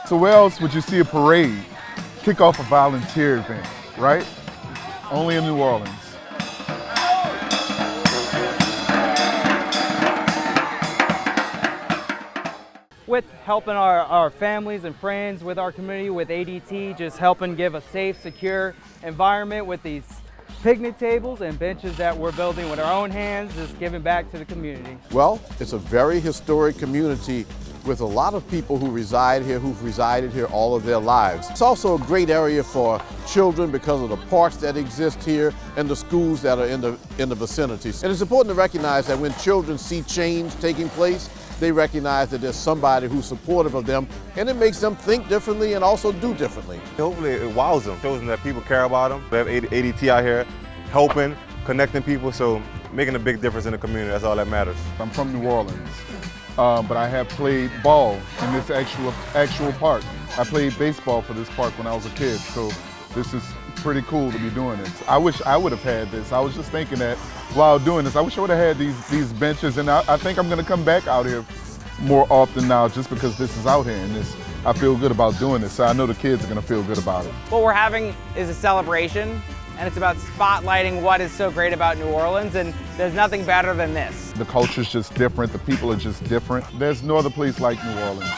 So where else would you see a parade? Kickoff a volunteer event, right? Only in New Orleans. With helping our families and friends, with our community, with ADT, just helping give a safe, secure environment with these picnic tables and benches that we're building with our own hands, just giving back to the community. Well, it's a very historic community with a lot of people who reside here, who've resided here all of their lives. It's also a great area for children because of the parks that exist here and the schools that are in the vicinity. And it's important to recognize that when children see change taking place, they recognize that there's somebody who's supportive of them, and it makes them think differently and also do differently. Hopefully it wows them, shows them that people care about them. We have ADT out here helping, connecting people, so making a big difference in the community, that's all that matters. I'm from New Orleans, but I have played ball in this actual park. I played baseball for this park when I was a kid, so this is pretty cool to be doing this. I wish I would have had this. I was just thinking that while doing this, I wish I would have had these benches, and I think I'm gonna come back out here more often now just because this is out here and I feel good about doing this. So I know the kids are gonna feel good about it. What we're having is a celebration, and it's about spotlighting what is so great about New Orleans, and there's nothing better than this. The culture's just different, the people are just different. There's no other place like New Orleans.